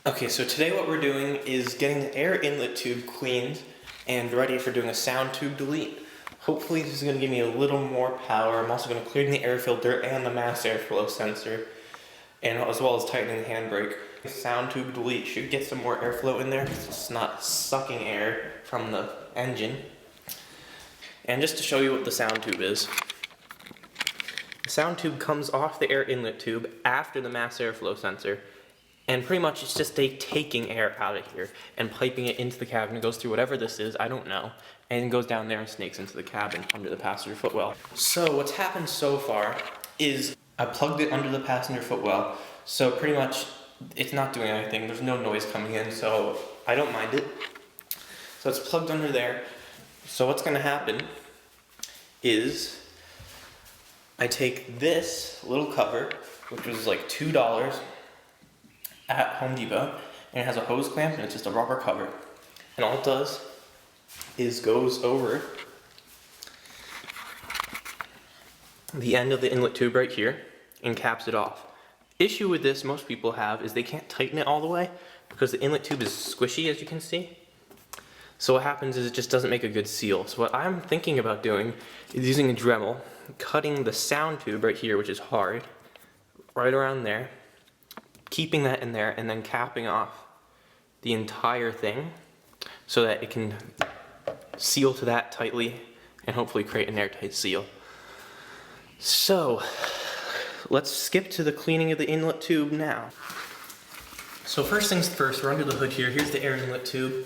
Okay, so today what we're doing is getting the air inlet tube cleaned and ready for doing a sound tube delete. Hopefully this is going to give me a little more power. I'm also going to clean the air filter and the mass airflow sensor, and as well as tightening the handbrake. The sound tube delete should get some more airflow in there because it's not sucking air from the engine. And just to show you what the sound tube is. The sound tube comes off the air inlet tube after the mass airflow sensor. And pretty much it's just taking air out of here and piping it into the cabin. It goes through whatever this is, I don't know, and it goes down there and snakes into the cabin under the passenger footwell. So what's happened so far is I plugged it under the passenger footwell, so pretty much it's not doing anything. There's no noise coming in, so I don't mind it. So it's plugged under there. So what's going to happen is I take this little cover, which was like $2 at Home Depot, and it has a hose clamp and it's just a rubber cover. And all it does is goes over the end of the inlet tube right here and caps it off. Issue with this most people have is they can't tighten it all the way because the inlet tube is squishy, as you can see. So what happens is it just doesn't make a good seal. So what I'm thinking about doing is using a Dremel, cutting the sound tube right here, which is hard, right around there, keeping that in there, and then capping off the entire thing so that it can seal to that tightly and hopefully create an airtight seal. So let's skip to the cleaning of the inlet tube now. So first things first, we're under the hood here. Here's the air inlet tube,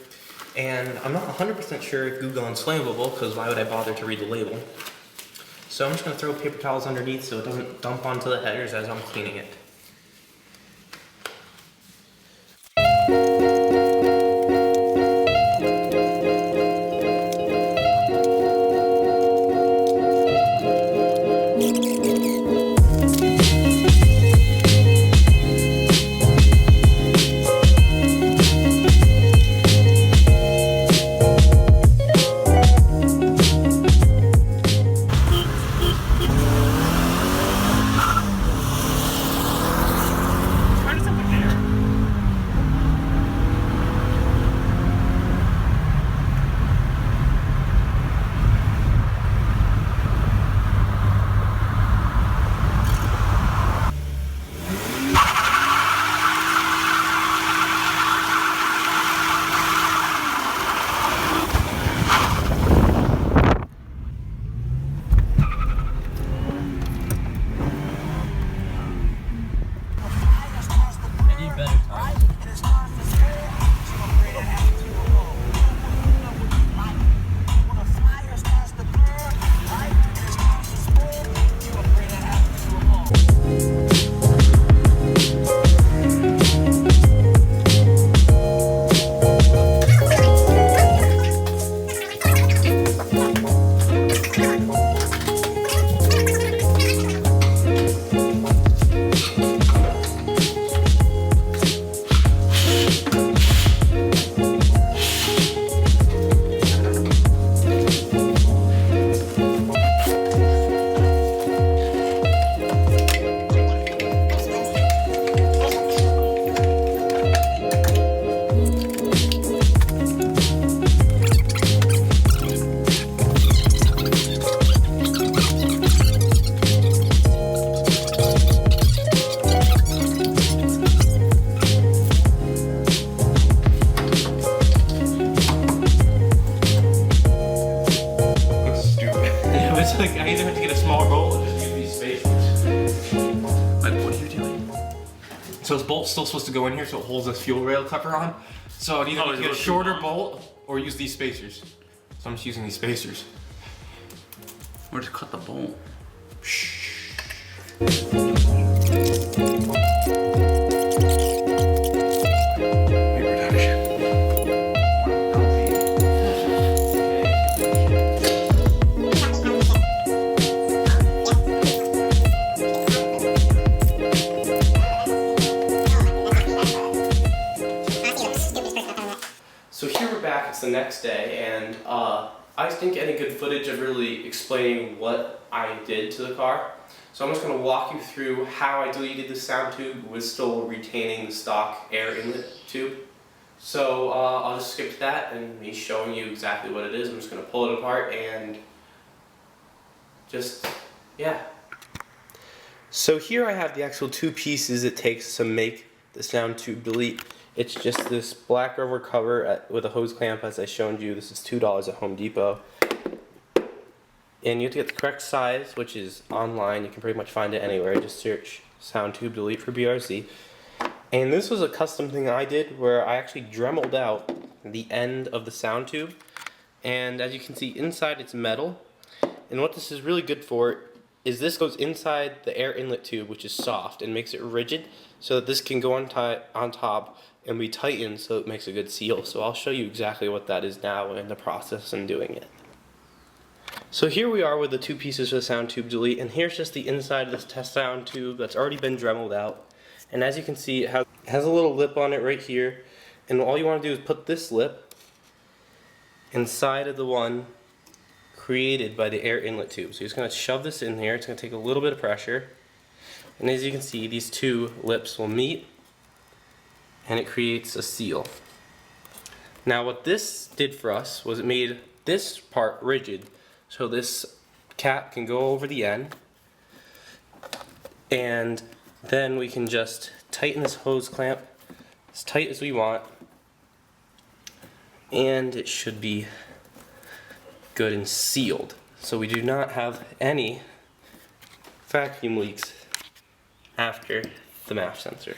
and I'm not 100% sure if Google is flammable because why would I bother to read the label? So I'm just going to throw paper towels underneath so it doesn't dump onto the headers as I'm cleaning it. I either have to get a smaller bolt or just use these spacers. Like, what are you doing? So this bolt's still supposed to go in here so it holds this fuel rail cover on. So I'd either get a shorter bolt or use these spacers. So I'm just using these spacers. Or just cut the bolt. So here we're back, it's the next day, and I guys didn't get any good footage of really explaining what I did to the car. So I'm just going to walk you through how I deleted the sound tube with still retaining the stock air inlet tube. So I'll just skip to that and me showing you exactly what it is. I'm just going to pull it apart and just, yeah. So here I have the actual two pieces it takes to make the sound tube delete. It's just this black rubber cover with a hose clamp, as I showed you. This is $2 at Home Depot. And you have to get the correct size, which is online. You can pretty much find it anywhere. Just search sound tube delete for BRZ. And this was a custom thing I did where I actually dremeled out the end of the sound tube. And as you can see, inside it's metal. And what this is really good for is this goes inside the air inlet tube, which is soft, and makes it rigid so that this can go on top and be tightened so it makes a good seal. So I'll show you exactly what that is now in the process and doing it. So here we are with the two pieces of the sound tube delete, and here's just the inside of this test sound tube that's already been dremeled out. And as you can see, it has a little lip on it right here, and all you want to do is put this lip inside of the one created by the air inlet tube. So you're just going to shove this in here. It's going to take a little bit of pressure, and as you can see, these two lips will meet and it creates a seal. Now what this did for us was it made this part rigid, so this cap can go over the end, and then we can just tighten this hose clamp as tight as we want, and it should be good and sealed. So we do not have any vacuum leaks after the MAF sensor.